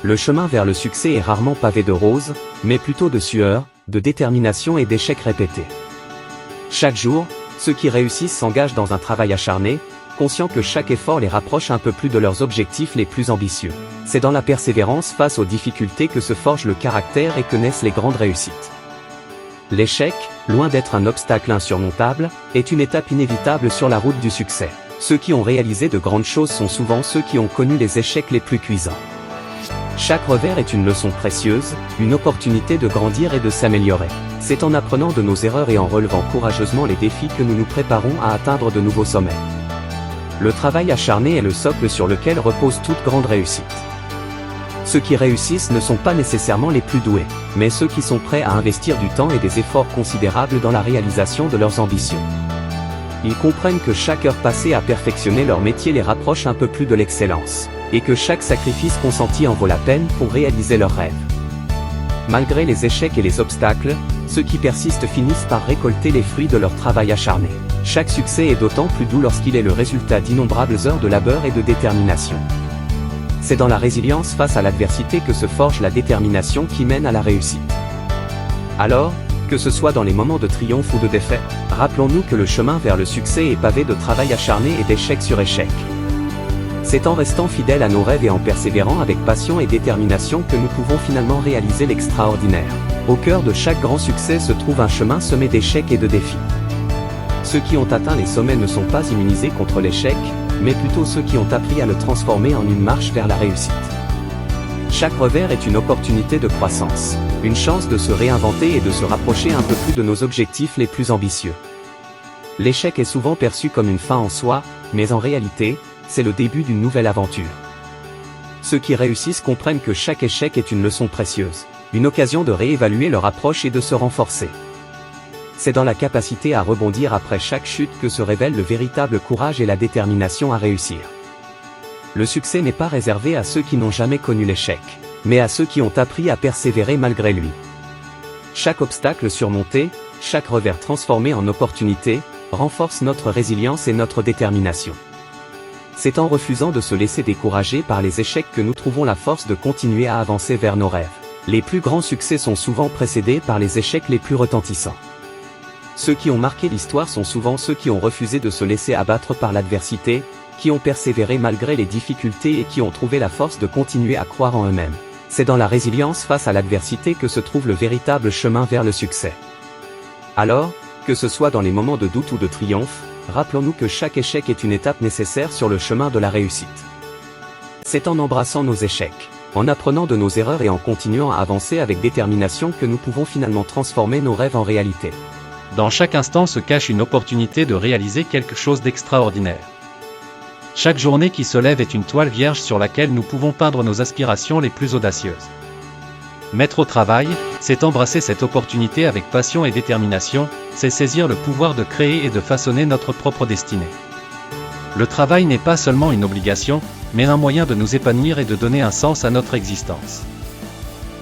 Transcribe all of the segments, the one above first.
Le chemin vers le succès est rarement pavé de roses, mais plutôt de sueur, de détermination et d'échecs répétés. Chaque jour, ceux qui réussissent s'engagent dans un travail acharné, conscients que chaque effort les rapproche un peu plus de leurs objectifs les plus ambitieux. C'est dans la persévérance face aux difficultés que se forge le caractère et que naissent les grandes réussites. L'échec, loin d'être un obstacle insurmontable, est une étape inévitable sur la route du succès. Ceux qui ont réalisé de grandes choses sont souvent ceux qui ont connu les échecs les plus cuisants. Chaque revers est une leçon précieuse, une opportunité de grandir et de s'améliorer. C'est en apprenant de nos erreurs et en relevant courageusement les défis que nous nous préparons à atteindre de nouveaux sommets. Le travail acharné est le socle sur lequel repose toute grande réussite. Ceux qui réussissent ne sont pas nécessairement les plus doués, mais ceux qui sont prêts à investir du temps et des efforts considérables dans la réalisation de leurs ambitions. Ils comprennent que chaque heure passée à perfectionner leur métier les rapproche un peu plus de l'excellence, et que chaque sacrifice consenti en vaut la peine pour réaliser leurs rêves. Malgré les échecs et les obstacles, ceux qui persistent finissent par récolter les fruits de leur travail acharné. Chaque succès est d'autant plus doux lorsqu'il est le résultat d'innombrables heures de labeur et de détermination. C'est dans la résilience face à l'adversité que se forge la détermination qui mène à la réussite. Alors, que ce soit dans les moments de triomphe ou de défaite, rappelons-nous que le chemin vers le succès est pavé de travail acharné et d'échec sur échec. C'est en restant fidèles à nos rêves et en persévérant avec passion et détermination que nous pouvons finalement réaliser l'extraordinaire. Au cœur de chaque grand succès se trouve un chemin semé d'échecs et de défis. Ceux qui ont atteint les sommets ne sont pas immunisés contre l'échec, mais plutôt ceux qui ont appris à le transformer en une marche vers la réussite. Chaque revers est une opportunité de croissance, une chance de se réinventer et de se rapprocher un peu plus de nos objectifs les plus ambitieux. L'échec est souvent perçu comme une fin en soi, mais en réalité, c'est le début d'une nouvelle aventure. Ceux qui réussissent comprennent que chaque échec est une leçon précieuse, une occasion de réévaluer leur approche et de se renforcer. C'est dans la capacité à rebondir après chaque chute que se révèle le véritable courage et la détermination à réussir. Le succès n'est pas réservé à ceux qui n'ont jamais connu l'échec, mais à ceux qui ont appris à persévérer malgré lui. Chaque obstacle surmonté, chaque revers transformé en opportunité, renforce notre résilience et notre détermination. C'est en refusant de se laisser décourager par les échecs que nous trouvons la force de continuer à avancer vers nos rêves. Les plus grands succès sont souvent précédés par les échecs les plus retentissants. Ceux qui ont marqué l'histoire sont souvent ceux qui ont refusé de se laisser abattre par l'adversité, qui ont persévéré malgré les difficultés et qui ont trouvé la force de continuer à croire en eux-mêmes. C'est dans la résilience face à l'adversité que se trouve le véritable chemin vers le succès. Alors, que ce soit dans les moments de doute ou de triomphe, rappelons-nous que chaque échec est une étape nécessaire sur le chemin de la réussite. C'est en embrassant nos échecs, en apprenant de nos erreurs et en continuant à avancer avec détermination que nous pouvons finalement transformer nos rêves en réalité. Dans chaque instant se cache une opportunité de réaliser quelque chose d'extraordinaire. Chaque journée qui se lève est une toile vierge sur laquelle nous pouvons peindre nos aspirations les plus audacieuses. Mettre au travail, c'est embrasser cette opportunité avec passion et détermination, c'est saisir le pouvoir de créer et de façonner notre propre destinée. Le travail n'est pas seulement une obligation, mais un moyen de nous épanouir et de donner un sens à notre existence.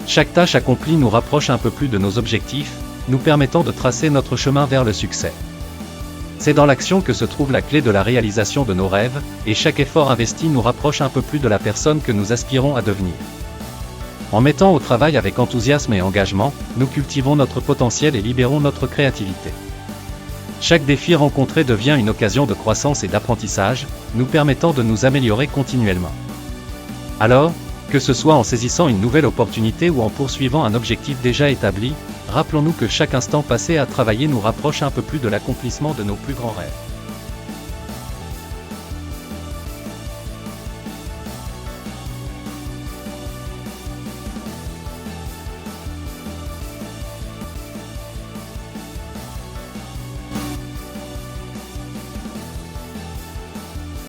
Chaque tâche accomplie nous rapproche un peu plus de nos objectifs, nous permettant de tracer notre chemin vers le succès. C'est dans l'action que se trouve la clé de la réalisation de nos rêves, et chaque effort investi nous rapproche un peu plus de la personne que nous aspirons à devenir. En mettant au travail avec enthousiasme et engagement, nous cultivons notre potentiel et libérons notre créativité. Chaque défi rencontré devient une occasion de croissance et d'apprentissage, nous permettant de nous améliorer continuellement. Alors, que ce soit en saisissant une nouvelle opportunité ou en poursuivant un objectif déjà établi, rappelons-nous que chaque instant passé à travailler nous rapproche un peu plus de l'accomplissement de nos plus grands rêves.